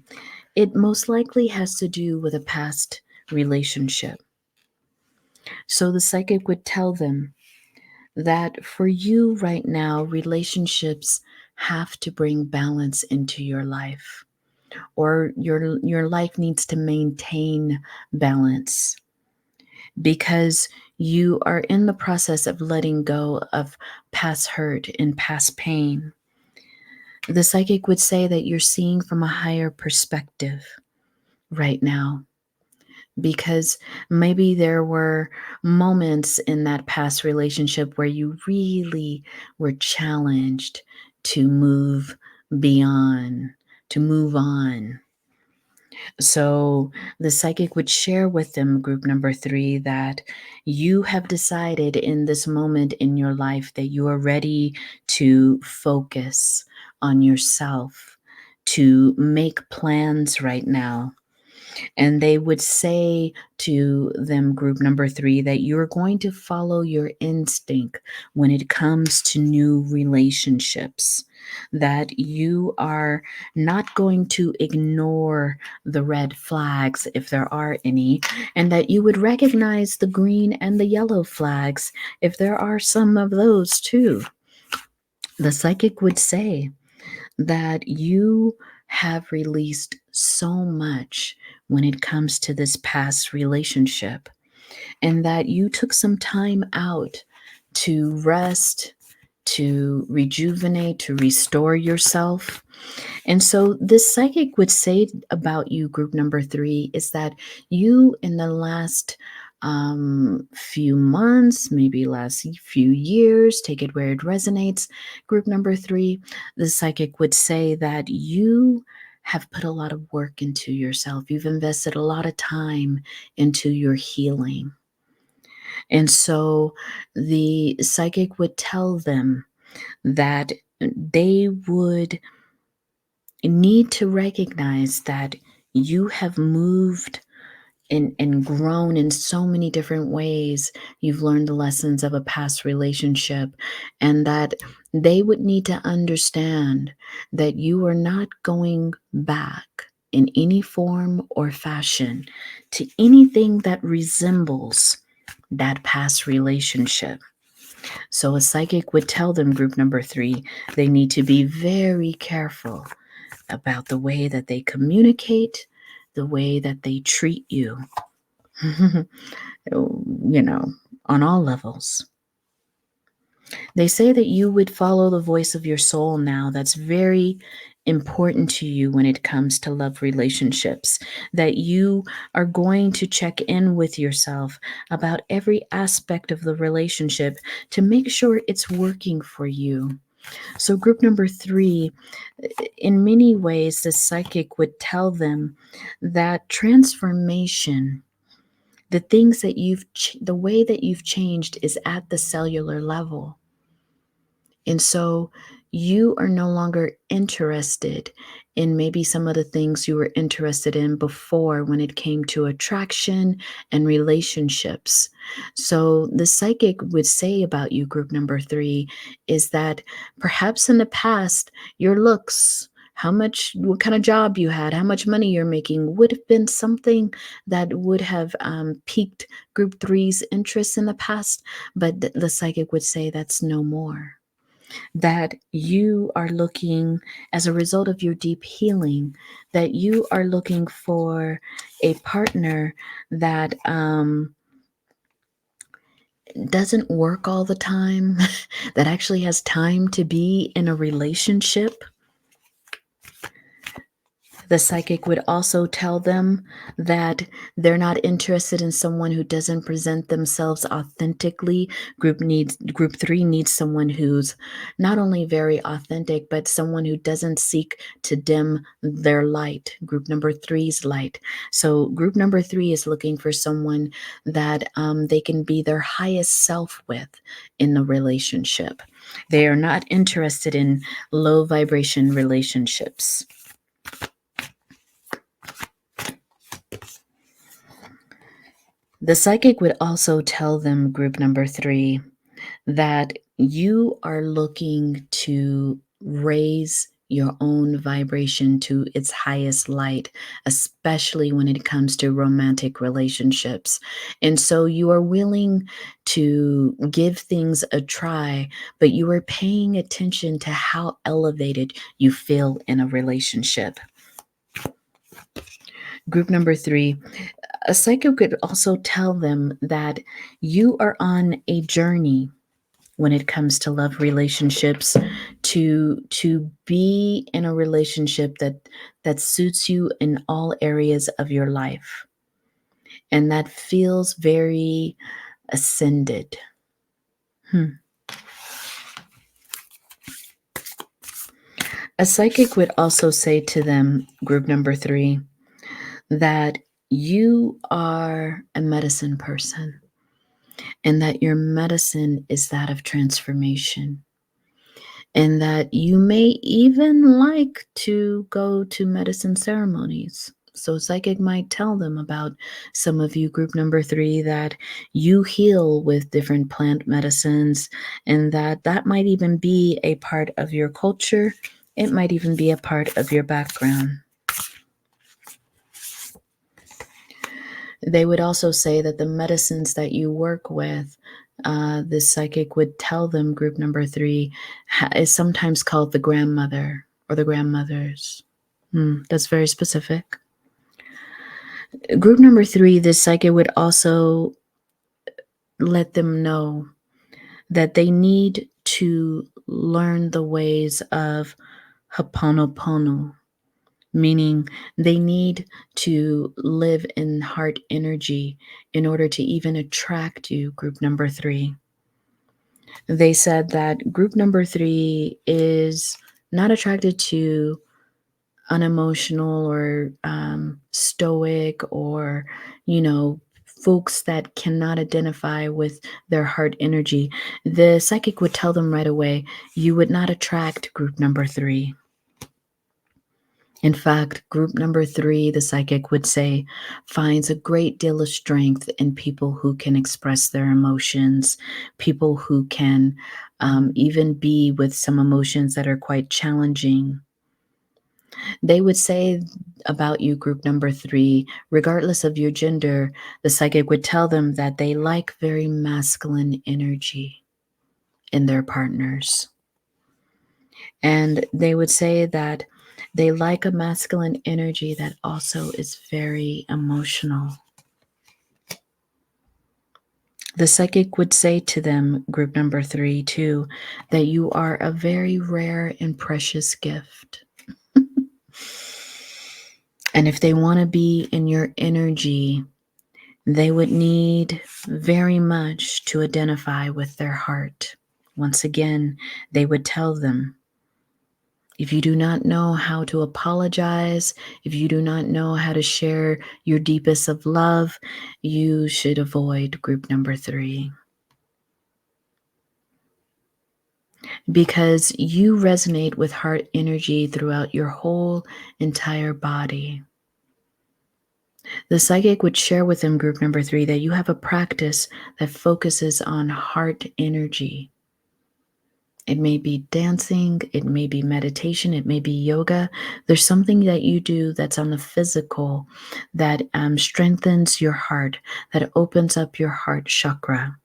Speaker 1: it most likely has to do with a past relationship. So the psychic would tell them that for you right now, relationships have to bring balance into your life, or your life needs to maintain balance, because you are in the process of letting go of past hurt and past pain. The psychic would say that you're seeing from a higher perspective right now, because maybe there were moments in that past relationship where you really were challenged to move beyond, to move on. So the psychic would share with them, group number 3, that you have decided in this moment in your life that you are ready to focus on yourself, to make plans right now. And they would say to them, group number 3, that you're going to follow your instinct when it comes to new relationships, that you are not going to ignore the red flags if there are any, and that you would recognize the green and the yellow flags if there are some of those too. The psychic would say that you have released so much when it comes to this past relationship, and that you took some time out to rest, to rejuvenate, to restore yourself. And so, this psychic would say about you, group number 3, is that you, in the last few months, maybe last few years, take it where it resonates, group number 3, the psychic would say that you have put a lot of work into yourself. You've invested a lot of time into your healing. And so the psychic would tell them that they would need to recognize that you have moved and grown in so many different ways. You've learned the lessons of a past relationship, and that they would need to understand that you are not going back in any form or fashion to anything that resembles that past relationship. So a psychic would tell them, group number 3, they need to be very careful about the way that they communicate, the way that they treat you, on all levels. They say that you would follow the voice of your soul now. That's very important to you when it comes to love relationships, that you are going to check in with yourself about every aspect of the relationship to make sure it's working for you. So, group number 3, in many ways, the psychic would tell them that transformation, the way that you've changed is at the cellular level. And so you are no longer interested in maybe some of the things you were interested in before when it came to attraction and relationships. So the psychic would say about you, group number 3, is that perhaps in the past, your looks, what kind of job you had, how much money you're making would have been something that would have piqued group 3's interest in the past. But the psychic would say that's no more, that you are looking, as a result of your deep healing, that you are looking for a partner that doesn't work all the time, that actually has time to be in a relationship. The psychic would also tell them that they're not interested in someone who doesn't present themselves authentically. Group 3 needs someone who's not only very authentic, but someone who doesn't seek to dim their light, group number three's light. So group number 3 is looking for someone that they can be their highest self with in the relationship. They are not interested in low vibration relationships. The psychic would also tell them, group number 3, that you are looking to raise your own vibration to its highest light, especially when it comes to romantic relationships. And so you are willing to give things a try, but you are paying attention to how elevated you feel in a relationship. Group number 3, a psychic could also tell them that you are on a journey when it comes to love relationships to be in a relationship that suits you in all areas of your life and that feels very ascended. A psychic would also say to them, group number 3, that you are a medicine person and that your medicine is that of transformation, and that you may even like to go to medicine ceremonies. So, psychic might tell them about some of you, group number 3, that you heal with different plant medicines, and that might even be a part of your culture. It might even be a part of your background. They would also say that the medicines that you work with, this psychic would tell them, group number 3, is sometimes called the grandmother or the grandmothers. That's very specific. Group number 3, this psychic would also let them know that they need to learn the ways of Ho'oponopono, meaning they need to live in heart energy in order to even attract you, group number 3. They said that group number 3 is not attracted to unemotional or stoic or, folks that cannot identify with their heart energy. The psychic would tell them right away, you would not attract group number 3. In fact, group number 3, the psychic would say, finds a great deal of strength in people who can express their emotions, people who can even be with some emotions that are quite challenging. They would say about you, group number 3, regardless of your gender, the psychic would tell them that they like very masculine energy in their partners. And they would say that they like a masculine energy that also is very emotional. The psychic would say to them, group number 3, too, that you are a very rare and precious gift. And if they want to be in your energy, they would need very much to identify with their heart. Once again, they would tell them, if you do not know how to apologize, if you do not know how to share your deepest of love, you should avoid group number 3. Because you resonate with heart energy throughout your whole entire body. The psychic would share with them, group number 3, that you have a practice that focuses on heart energy. It may be dancing, it may be meditation, it may be yoga. There's something that you do that's on the physical that strengthens your heart, that opens up your heart chakra.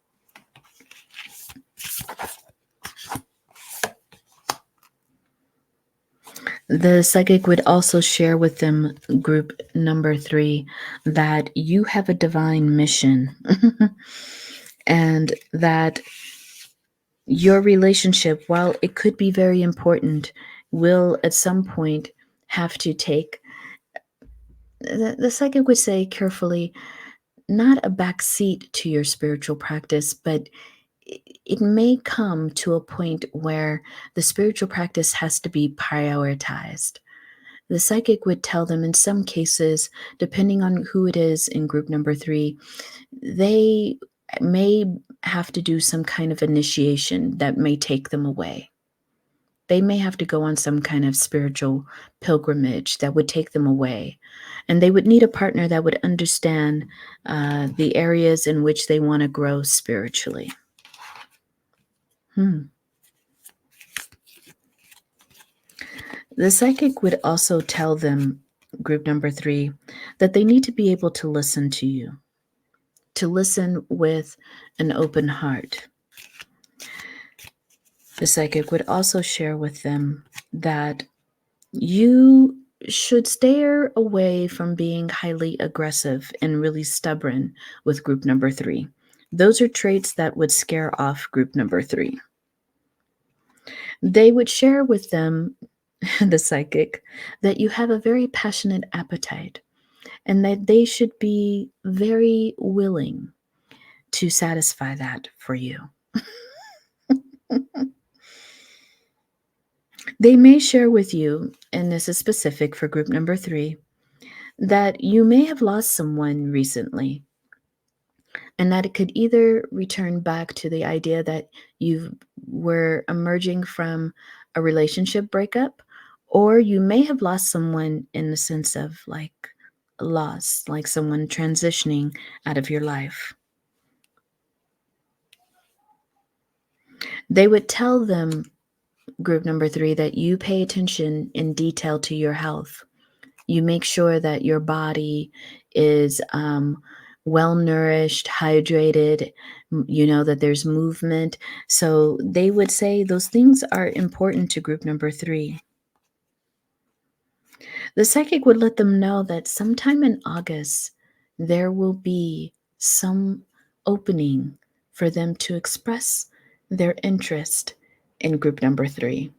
Speaker 1: The psychic would also share with them, group number 3, that you have a divine mission. and that your relationship, while it could be very important, will at some point have to take, the psychic would say carefully, not a back seat to your spiritual practice, but it may come to a point where the spiritual practice has to be prioritized. The psychic would tell them in some cases, depending on who it is in group number 3, they may have to do some kind of initiation that may take them away. They may have to go on some kind of spiritual pilgrimage that would take them away. And they would need a partner that would understand the areas in which they want to grow spiritually. The psychic would also tell them, group number 3, that they need to be able to listen to you, to listen with an open heart. The psychic would also share with them that you should steer away from being highly aggressive and really stubborn with group number 3. Those are traits that would scare off group number 3. They would share with them, the psychic, that you have a very passionate appetite and that they should be very willing to satisfy that for you. They may share with you, and this is specific for group number 3, that you may have lost someone recently, and that it could either return back to the idea that you were emerging from a relationship breakup, or you may have lost someone in the sense of like loss, like someone transitioning out of your life. They would tell them, group number 3, that you pay attention in detail to your health. You make sure that your body is well nourished, hydrated, that there's movement. So they would say those things are important to group number 3. The psychic would let them know that sometime in August, there will be some opening for them to express their interest in group number 3.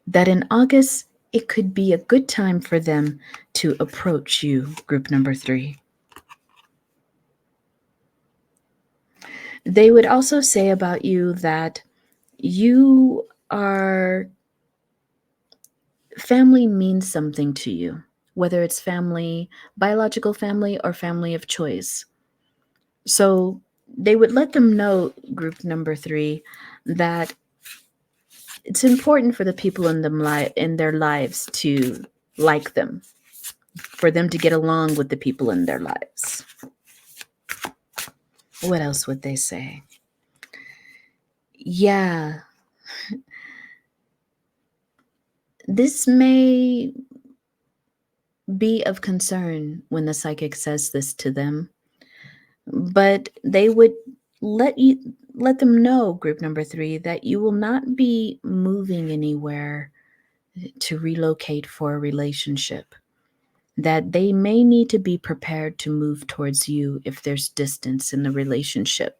Speaker 1: That in August, it could be a good time for them to approach you, group number 3. They would also say about you that you are, family means something to you, whether it's family, biological family, or family of choice. So they would let them know, group number 3, that it's important for the people in their lives to like them, for them to get along with the people in their lives. What else would they say? Yeah, this may be of concern when the psychic says this to them, but they would let them know, group number 3, that you will not be moving anywhere to relocate for a relationship, that they may need to be prepared to move towards you if there's distance in the relationship.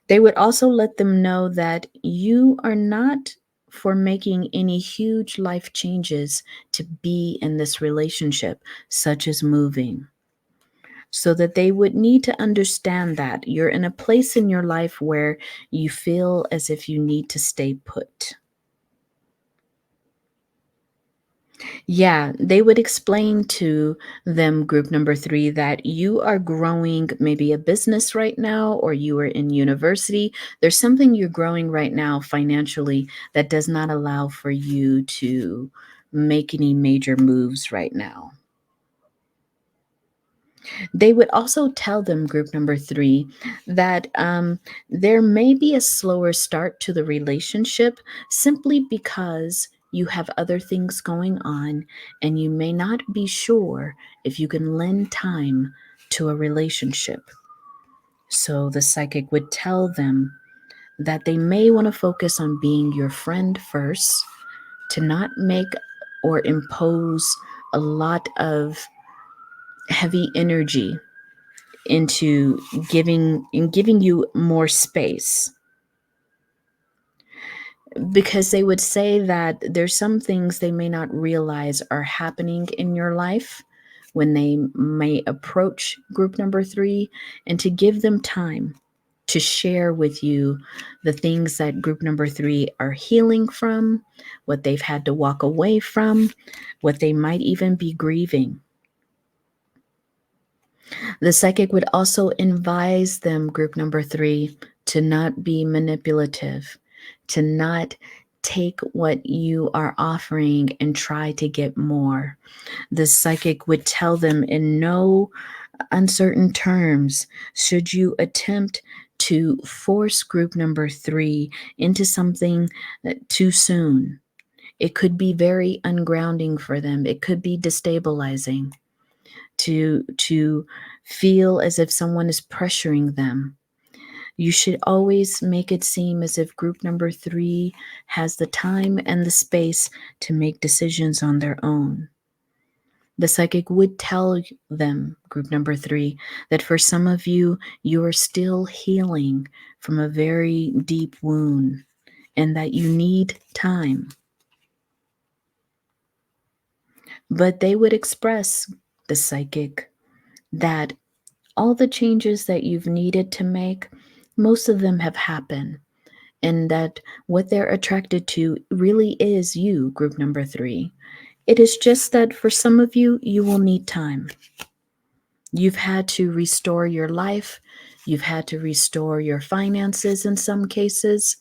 Speaker 1: They would also let them know that you are not for making any huge life changes to be in this relationship, such as moving. So that they would need to understand that you're in a place in your life where you feel as if you need to stay put. Yeah, they would explain to them, group number 3, that you are growing maybe a business right now, or you are in university. There's something you're growing right now financially that does not allow for you to make any major moves right now. They would also tell them, group number 3, that there may be a slower start to the relationship simply because you have other things going on and you may not be sure if you can lend time to a relationship. So the psychic would tell them that they may want to focus on being your friend first, to not make or impose a lot of heavy energy into giving you more space, because they would say that there's some things they may not realize are happening in your life when they may approach group number 3, and to give them time to share with you the things that group number 3 are healing from, what they've had to walk away from, what they might even be grieving. The psychic would also advise them, group number 3, to not be manipulative, to not take what you are offering and try to get more. The psychic would tell them in no uncertain terms, should you attempt to force group number 3 into something too soon. It could be very ungrounding for them. It could be destabilizing to feel as if someone is pressuring them. You should always make it seem as if group number 3 has the time and the space to make decisions on their own. The psychic would tell them, group number 3, that for some of you, you are still healing from a very deep wound and that you need time. But they would express, the psychic, that all the changes that you've needed to make, most of them have happened, and that what they're attracted to really is you, group number 3. It is just that for some of you, you will need time. You've had to restore your life. You've had to restore your finances in some cases,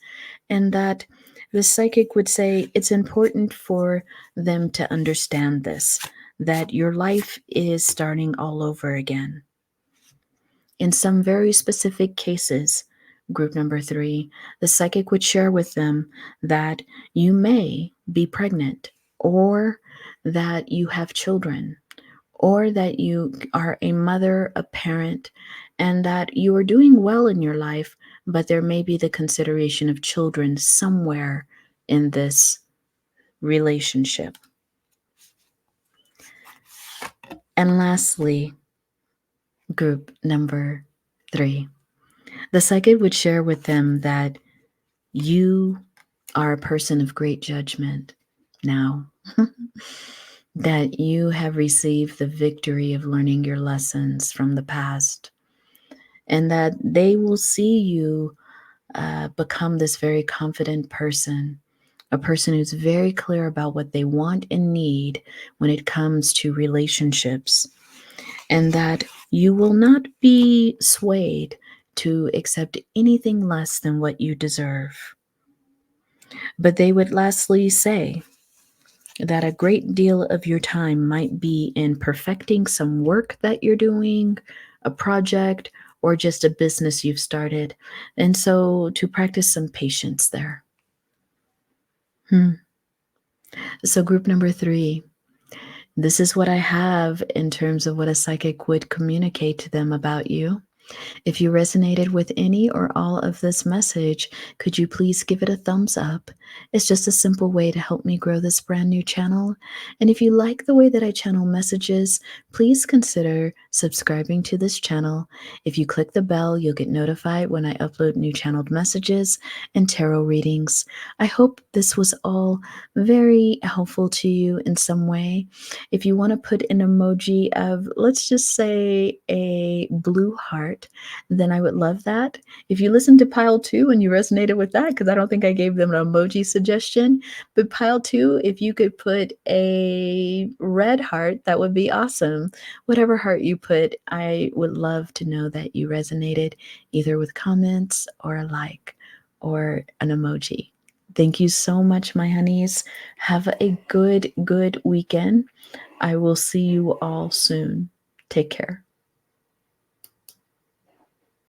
Speaker 1: and that the psychic would say it's important for them to understand this, that your life is starting all over again. In some very specific cases, group number 3, the psychic would share with them that you may be pregnant, or that you have children, or that you are a mother, a parent, and that you are doing well in your life, but there may be the consideration of children somewhere in this relationship. And lastly, group number 3, the psychic would share with them that you are a person of great judgment now, that you have received the victory of learning your lessons from the past, and that they will see you become this very confident person, a person who's very clear about what they want and need when it comes to relationships, and that you will not be swayed to accept anything less than what you deserve. But they would lastly say that a great deal of your time might be in perfecting some work that you're doing, a project, or just a business you've started. And so to practice some patience there. So, group number 3, this is what I have in terms of what a psychic would communicate to them about you. If you resonated with any or all of this message, could you please give it a thumbs up? It's just a simple way to help me grow this brand new channel. And if you like the way that I channel messages, please consider subscribing to this channel. If you click the bell, you'll get notified when I upload new channeled messages and tarot readings. I hope this was all very helpful to you in some way. If you want to put an emoji of, let's just say, a blue heart, then I would love that. If you listened to pile 2 and you resonated with that, because I don't think I gave them an emoji suggestion, but pile 2, if you could put a red heart, that would be awesome. Whatever heart you put, I would love to know that you resonated, either with comments or a like or an emoji. Thank you so much, my honeys. Have a good weekend. I will see you all soon. Take care.